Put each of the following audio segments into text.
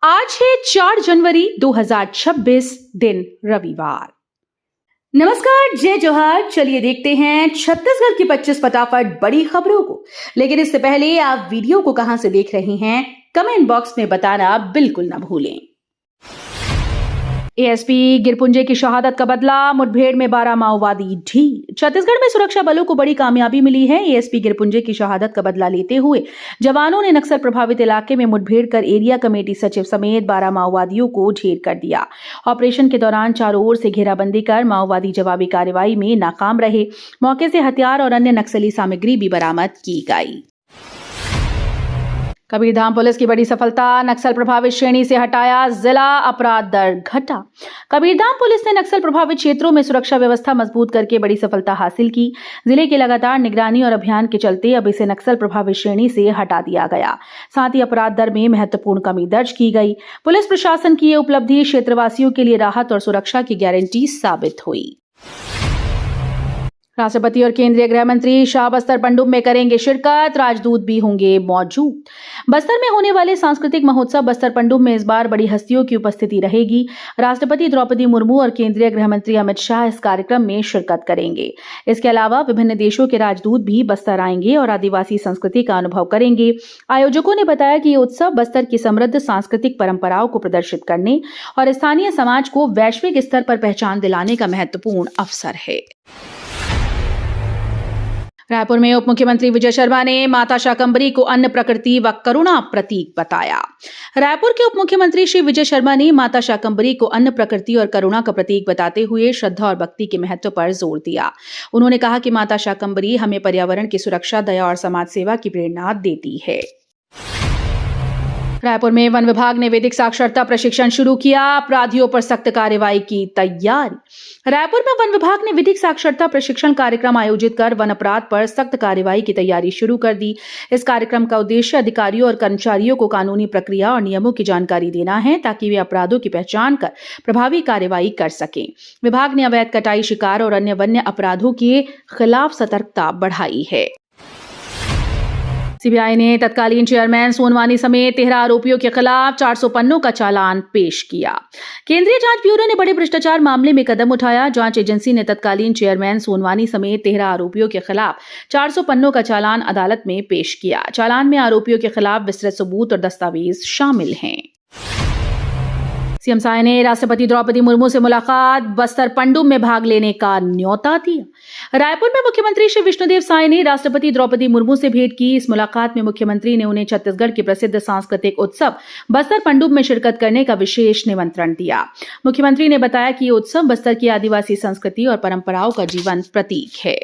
आज है 4 जनवरी 2026 दिन रविवार। नमस्कार, जय जोहार। चलिए देखते हैं छत्तीसगढ़ की 25 फटाफट बड़ी खबरों को। लेकिन इससे पहले आप वीडियो को कहां से देख रहे हैं, कमेंट बॉक्स में बताना बिल्कुल ना भूलें। एएसपी गिरपुंजे की शहादत का बदला, मुठभेड़ में 12 माओवादी ढील। छत्तीसगढ़ में सुरक्षा बलों को बड़ी कामयाबी मिली है। एएसपी गिरपुंजे की शहादत का बदला लेते हुए जवानों ने नक्सल प्रभावित इलाके में मुठभेड़ कर एरिया कमेटी सचिव समेत 12 माओवादियों को ढेर कर दिया। ऑपरेशन के दौरान चारों ओर से घेराबंदी कर माओवादी जवाबी कार्रवाई में नाकाम रहे। मौके से हथियार और अन्य नक्सली सामग्री भी बरामद की गई। कबीरधाम पुलिस की बड़ी सफलता, नक्सल प्रभावित श्रेणी से हटाया जिला, अपराध दर घटा। कबीरधाम पुलिस ने नक्सल प्रभावित क्षेत्रों में सुरक्षा व्यवस्था मजबूत करके बड़ी सफलता हासिल की। जिले की लगातार निगरानी और अभियान के चलते अब इसे नक्सल प्रभावित श्रेणी से हटा दिया गया। साथ ही अपराध दर में महत्वपूर्ण कमी दर्ज की गई। पुलिस प्रशासन की यह उपलब्धि क्षेत्रवासियों के लिए राहत और सुरक्षा की गारंटी साबित हुई। राष्ट्रपति और केंद्रीय गृह मंत्री शाह बस्तर पनडुब्बी में करेंगे शिरकत, राजदूत भी होंगे मौजूद। बस्तर में होने वाले सांस्कृतिक महोत्सव बस्तर पनडुब्बी में इस बार बड़ी हस्तियों की उपस्थिति रहेगी। राष्ट्रपति द्रौपदी मुर्मू और केंद्रीय गृह मंत्री अमित शाह इस कार्यक्रम में शिरकत करेंगे। इसके अलावा विभिन्न देशों के राजदूत भी बस्तर आएंगे और आदिवासी संस्कृति का अनुभव करेंगे। आयोजकों ने बताया कि ये उत्सव बस्तर की समृद्ध सांस्कृतिक परंपराओं को प्रदर्शित करने और स्थानीय समाज को वैश्विक स्तर पर पहचान दिलाने का महत्वपूर्ण अवसर है। रायपुर में उप मुख्यमंत्री विजय शर्मा ने माता शाकंभरी को अन्न, प्रकृति व करुणा प्रतीक बताया। रायपुर के उप मुख्यमंत्री श्री विजय शर्मा ने माता शाकंभरी को अन्न, प्रकृति और करुणा का प्रतीक बताते हुए श्रद्धा और भक्ति के महत्व पर जोर दिया। उन्होंने कहा कि माता शाकंभरी हमें पर्यावरण की सुरक्षा, दया और समाज सेवा की प्रेरणा देती है। रायपुर में वन विभाग ने विधिक साक्षरता प्रशिक्षण शुरू किया, अपराधियों पर सख्त कार्रवाई की तैयारी। रायपुर में वन विभाग ने विधिक साक्षरता प्रशिक्षण कार्यक्रम आयोजित कर वन अपराध पर सख्त कार्रवाई की तैयारी शुरू कर दी। इस कार्यक्रम का उद्देश्य अधिकारियों और कर्मचारियों को कानूनी प्रक्रिया और नियमों की जानकारी देना है, ताकि वे अपराधों की पहचान कर प्रभावी कार्रवाई कर सकें। विभाग ने अवैध कटाई, शिकार और अन्य वन्य अपराधों के खिलाफ सतर्कता बढ़ाई है। सीबीआई ने तत्कालीन चेयरमैन सोनवानी समेत 13 आरोपियों के खिलाफ 400 पन्नों का चालान पेश किया। केंद्रीय जांच ब्यूरो ने बड़े भ्रष्टाचार मामले में कदम उठाया। जांच एजेंसी ने तत्कालीन चेयरमैन सोनवानी समेत 13 आरोपियों के खिलाफ 400 पन्नों का चालान अदालत में पेश किया। चालान में आरोपियों के खिलाफ विस्तृत सबूत और दस्तावेज शामिल हैं। सीएम साय ने राष्ट्रपति द्रौपदी मुर्मू से मुलाकात, बस्तर पनडुब्बी में भाग लेने का न्योता दिया। रायपुर में मुख्यमंत्री श्री विष्णुदेव साय ने राष्ट्रपति द्रौपदी मुर्मू से भेंट की। इस मुलाकात में मुख्यमंत्री ने उन्हें छत्तीसगढ़ के प्रसिद्ध सांस्कृतिक उत्सव बस्तर पनडुब्बी में शिरकत करने का विशेष निमंत्रण दिया। मुख्यमंत्री ने बताया कि ये उत्सव बस्तर की आदिवासी संस्कृति और परंपराओं का जीवंत प्रतीक है।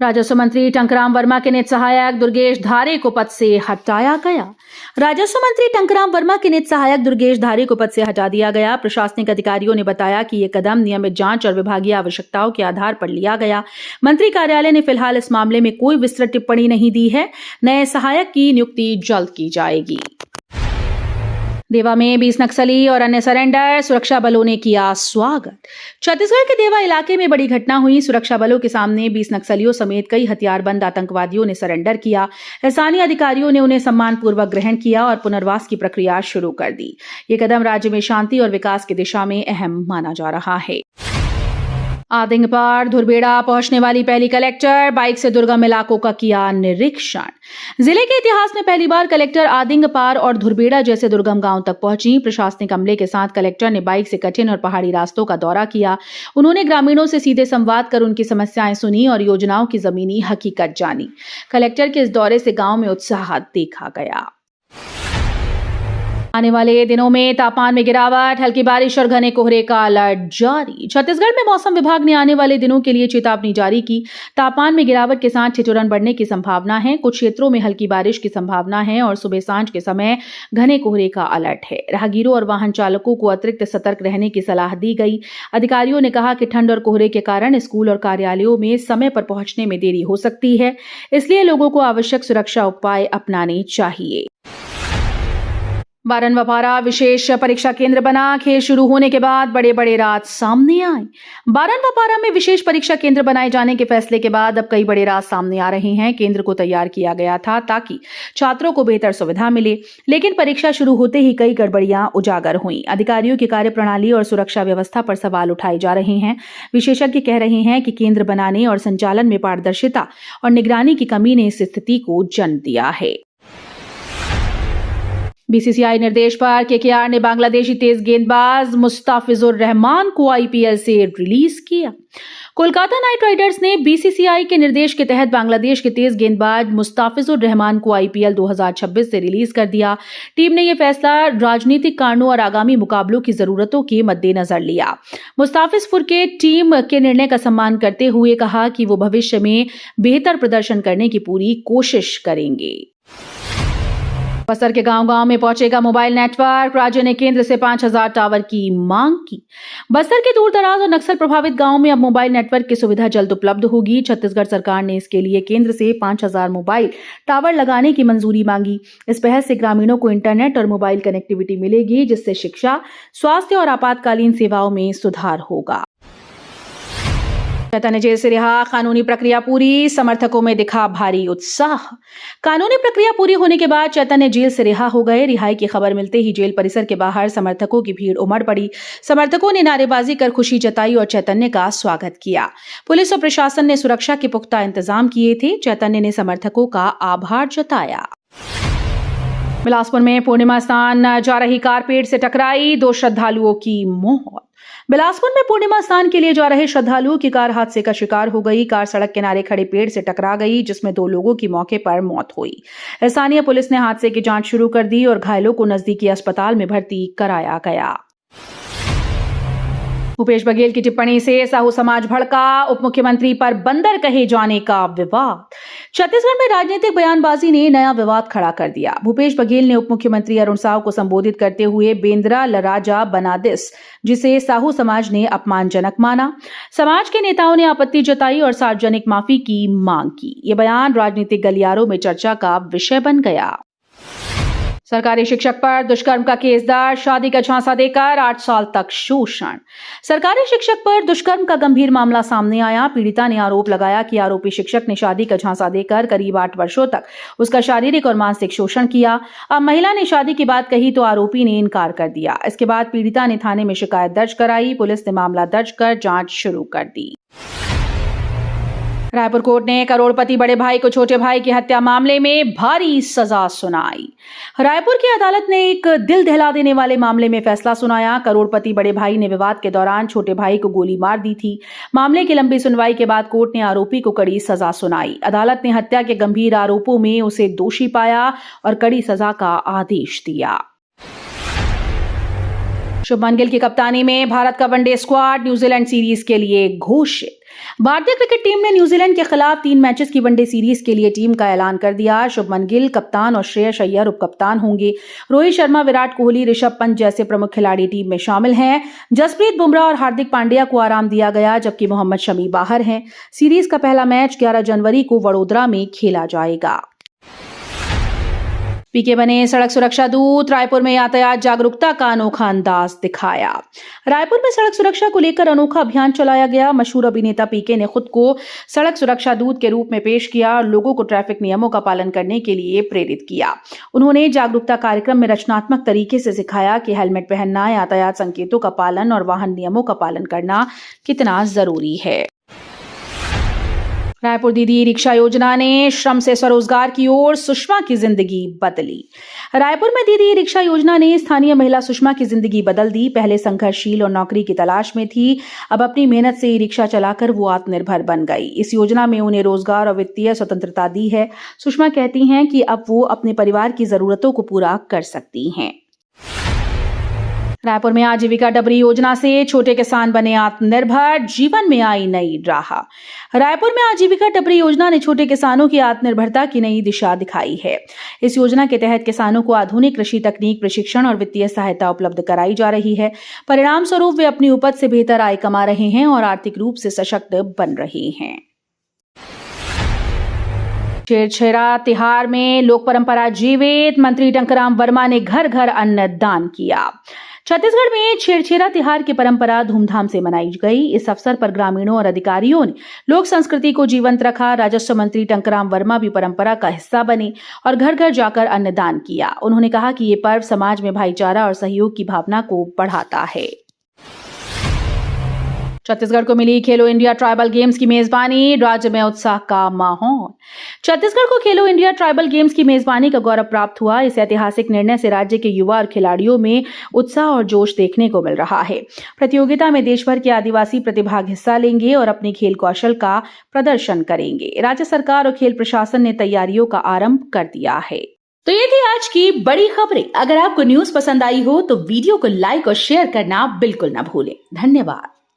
राजस्व मंत्री टंकराम वर्मा के निज सहायक दुर्गेश धारे को पद से हटाया गया। राजस्व मंत्री टंकराम वर्मा के निज सहायक दुर्गेश धारे को पद से हटा दिया गया। प्रशासनिक अधिकारियों ने बताया कि यह कदम नियमित जांच और विभागीय आवश्यकताओं के आधार पर लिया गया। मंत्री कार्यालय ने फिलहाल इस मामले में कोई विस्तृत टिप्पणी नहीं दी है। नए सहायक की नियुक्ति जल्द की जाएगी। देवा में 20 नक्सली और अन्य सरेंडर, सुरक्षा बलों ने किया स्वागत। छत्तीसगढ़ के देवा इलाके में बड़ी घटना हुई। सुरक्षा बलों के सामने 20 नक्सलियों समेत कई हथियारबंद आतंकवादियों ने सरेंडर किया। स्थानीय अधिकारियों ने उन्हें सम्मानपूर्वक ग्रहण किया और पुनर्वास की प्रक्रिया शुरू कर दी। ये कदम राज्य में शांति और विकास की दिशा में अहम माना जा रहा है। आदिंगपार धुरबेड़ा पहुंचने वाली पहली कलेक्टर, बाइक से दुर्गम इलाकों का किया निरीक्षण। जिले के इतिहास में पहली बार कलेक्टर आदिंगपार और धुरबेड़ा जैसे दुर्गम गांव तक पहुंची। प्रशासनिक अमले के साथ कलेक्टर ने बाइक से कठिन और पहाड़ी रास्तों का दौरा किया। उन्होंने ग्रामीणों से सीधे संवाद कर उनकी समस्याएं सुनी और योजनाओं की जमीनी हकीकत जानी। कलेक्टर के इस दौरे से गांव में उत्साह देखा गया। आने वाले दिनों में तापमान में गिरावट, हल्की बारिश और घने कोहरे का अलर्ट जारी। छत्तीसगढ़ में मौसम विभाग ने आने वाले दिनों के लिए चेतावनी जारी की। तापमान में गिरावट के साथ ठिठुरन बढ़ने की संभावना है। कुछ क्षेत्रों में हल्की बारिश की संभावना है और सुबह सांझ के समय घने कोहरे का अलर्ट है। राहगीरों और वाहन चालकों को अतिरिक्त सतर्क रहने की सलाह दी गई। अधिकारियों ने कहा कि ठंड और कोहरे के कारण स्कूल और कार्यालयों में समय पर पहुंचने में देरी हो सकती है, इसलिए लोगों को आवश्यक सुरक्षा उपाय अपनाने चाहिए। बारन वपारा विशेष परीक्षा केंद्र बना। खेल शुरू होने के बाद बड़े बड़े राज सामने आए। बारन वपारा में विशेष परीक्षा केंद्र बनाए जाने के फैसले के बाद अब कई बड़े राज सामने आ रहे हैं। केंद्र को तैयार किया गया था ताकि छात्रों को बेहतर सुविधा मिले, लेकिन परीक्षा शुरू होते ही कई गड़बड़ियां उजागर हुई। अधिकारियों की कार्यप्रणाली और सुरक्षा व्यवस्था पर सवाल उठाए जा रहे हैं। विशेषज्ञ कह रहे हैं कि केंद्र बनाने और संचालन में पारदर्शिता और निगरानी की कमी ने इस स्थिति को जन्म दिया है। बीसीसीआई निर्देश पर केकेआर ने बांग्लादेशी तेज गेंदबाज मुस्ताफिजुर रहमान को आईपीएल से रिलीज किया। कोलकाता नाइट राइडर्स ने बीसीसीआई के निर्देश के तहत बांग्लादेश के तेज गेंदबाज मुस्ताफिजुर रहमान को आईपीएल 2026 से रिलीज कर दिया। टीम ने यह फैसला राजनीतिक कारणों और आगामी मुकाबलों की जरूरतों के मद्देनजर लिया। मुस्ताफिजुर के टीम के निर्णय का सम्मान करते हुए कहा कि वो भविष्य में बेहतर प्रदर्शन करने की पूरी कोशिश करेंगे। बस्तर के गांव-गांव में पहुंचेगा मोबाइल नेटवर्क। राज्य ने केंद्र से 5000 टावर की मांग की। बस्तर के दूर-दराज और नक्सल प्रभावित गांव में अब मोबाइल नेटवर्क की सुविधा जल्द उपलब्ध होगी। छत्तीसगढ़ सरकार ने इसके लिए केंद्र से 5000 मोबाइल टावर लगाने की मंजूरी मांगी। इस पहल से ग्रामीणों को इंटरनेट और मोबाइल कनेक्टिविटी मिलेगी, जिससे शिक्षा, स्वास्थ्य और आपातकालीन सेवाओं में सुधार होगा। चैतन्य जेल से रिहा, कानूनी प्रक्रिया पूरी। समर्थकों में दिखा भारी उत्साह। कानूनी प्रक्रिया पूरी होने के बाद चैतन्य जेल से रिहा हो गए। रिहाई की खबर मिलते ही जेल परिसर के बाहर समर्थकों की भीड़ उमड़ पड़ी। समर्थकों ने नारेबाजी कर खुशी जताई और चैतन्य का स्वागत किया। पुलिस और प्रशासन ने सुरक्षा के पुख्ता इंतजाम किए थे। चैतन्य ने समर्थकों का आभार जताया। बिलासपुर में पूर्णिमा स्नान जा रही कार पेड़ से टकराई, 2 श्रद्धालुओं की मौत। बिलासपुर में पूर्णिमा स्नान के लिए जा रहे श्रद्धालुओं की कार हादसे का शिकार हो गई। कार सड़क किनारे खड़े पेड़ से टकरा गई, जिसमें 2 लोगों की मौके पर मौत हुई। स्थानीय पुलिस ने हादसे की जांच शुरू कर दी और घायलों को नजदीकी अस्पताल में भर्ती कराया गया। भूपेश बघेल की टिप्पणी से साहू समाज भड़का। उप मुख्यमंत्री पर बंदर कहे जाने का विवाद। छत्तीसगढ़ में राजनीतिक बयानबाजी ने नया विवाद खड़ा कर दिया। भूपेश बघेल ने उप मुख्यमंत्री अरुण साव को संबोधित करते हुए बेंद्रा लराजा बनादिस, जिसे साहू समाज ने अपमानजनक माना। समाज के नेताओं ने आपत्ति जताई और सार्वजनिक माफी की मांग की। यह बयान राजनीतिक गलियारों में चर्चा का विषय बन गया। सरकारी शिक्षक पर दुष्कर्म का केस दर्ज। शादी का झांसा देकर 8 साल तक शोषण। सरकारी शिक्षक पर दुष्कर्म का गंभीर मामला सामने आया। पीड़िता ने आरोप लगाया कि आरोपी शिक्षक ने शादी का झांसा देकर करीब 8 वर्षों तक उसका शारीरिक और मानसिक शोषण किया। अब महिला ने शादी की बात कही तो आरोपी ने इनकार कर दिया। इसके बाद पीड़िता ने थाने में शिकायत दर्ज कराई। पुलिस ने मामला दर्ज कर जांच शुरू कर दी। रायपुर कोर्ट ने करोड़पति बड़े भाई को छोटे भाई की हत्या मामले में भारी सजा सुनाई। रायपुर की अदालत ने एक दिल दहला देने वाले मामले में फैसला सुनाया। करोड़पति बड़े भाई ने विवाद के दौरान छोटे भाई को गोली मार दी थी। मामले की लंबी सुनवाई के बाद कोर्ट ने आरोपी को कड़ी सजा सुनाई। अदालत ने हत्या के गंभीर आरोपों में उसे दोषी पाया और कड़ी सजा का आदेश दिया। शुभमन गिल की कप्तानी में भारत का वनडे स्क्वाड न्यूजीलैंड सीरीज के लिए घोषित। भारतीय क्रिकेट टीम ने न्यूजीलैंड के खिलाफ 3 मैचेस की वनडे सीरीज के लिए टीम का ऐलान कर दिया। शुभमन गिल कप्तान और श्रेयस अय्यर उपकप्तान होंगे। रोहित शर्मा, विराट कोहली, ऋषभ पंत जैसे प्रमुख खिलाड़ी टीम में शामिल हैं। जसप्रीत बुमराह और हार्दिक पांड्या को आराम दिया गया, जबकि मोहम्मद शमी बाहर हैं। सीरीज का पहला मैच 11 जनवरी को वडोदरा में खेला जाएगा। पीके बने सड़क सुरक्षा दूत। रायपुर में यातायात जागरूकता का अनोखा अंदाज दिखाया। रायपुर में सड़क सुरक्षा को लेकर अनोखा अभियान चलाया गया। मशहूर अभिनेता पीके ने खुद को सड़क सुरक्षा दूत के रूप में पेश किया और लोगों को ट्रैफिक नियमों का पालन करने के लिए प्रेरित किया। उन्होंने जागरूकता कार्यक्रम में रचनात्मक तरीके से सिखाया कि हेलमेट पहनना, यातायात संकेतों का पालन और वाहन नियमों का पालन करना कितना जरूरी है। रायपुर दीदी रिक्शा योजना ने श्रम से स्वरोजगार की ओर, सुषमा की जिंदगी बदली। रायपुर में दीदी रिक्शा योजना ने स्थानीय महिला सुषमा की जिंदगी बदल दी। पहले संघर्षशील और नौकरी की तलाश में थी, अब अपनी मेहनत से रिक्शा चलाकर वो आत्मनिर्भर बन गई। इस योजना में उन्हें रोजगार और वित्तीय स्वतंत्रता दी है। सुषमा कहती हैं कि अब वो अपने परिवार की जरूरतों को पूरा कर सकती हैं। रायपुर में आजीविका डबरी योजना से छोटे किसान बने आत्मनिर्भर, जीवन में आई नई राह। रायपुर में आजीविका डबरी योजना ने छोटे किसानों की आत्मनिर्भरता की नई दिशा दिखाई है। इस योजना के तहत किसानों को आधुनिक कृषि तकनीक, प्रशिक्षण और वित्तीय सहायता उपलब्ध कराई जा रही है। परिणाम स्वरूप वे अपनी उपज से बेहतर आय कमा रहे हैं और आर्थिक रूप से सशक्त बन रहे हैं। छेरछेरा तिहार में लोक परंपरा जीवित, मंत्री टंकराम वर्मा ने घर घर अन्न दान किया। छत्तीसगढ़ में छेरछेरा तिहार की परंपरा धूमधाम से मनाई गई। इस अवसर पर ग्रामीणों और अधिकारियों ने लोक संस्कृति को जीवंत रखा। राजस्व मंत्री टंकराम वर्मा भी परंपरा का हिस्सा बने और घर घर जाकर अन्नदान किया। उन्होंने कहा कि ये पर्व समाज में भाईचारा और सहयोग की भावना को बढ़ाता है। छत्तीसगढ़ को मिली खेलो इंडिया ट्राइबल गेम्स की मेजबानी, राज्य में उत्साह का माहौल। छत्तीसगढ़ को खेलो इंडिया ट्राइबल गेम्स की मेजबानी का गौरव प्राप्त हुआ। इस ऐतिहासिक निर्णय से राज्य के युवा और खिलाड़ियों में उत्साह और जोश देखने को मिल रहा है। प्रतियोगिता में देश भर के आदिवासी प्रतिभाग हिस्सा लेंगे और अपने खेल कौशल का प्रदर्शन करेंगे। राज्य सरकार और खेल प्रशासन ने तैयारियों का आरंभ कर दिया है। तो ये थी आज की बड़ी खबरें। अगर आपको न्यूज पसंद आई हो तो वीडियो को लाइक और शेयर करना बिल्कुल न भूलें। धन्यवाद।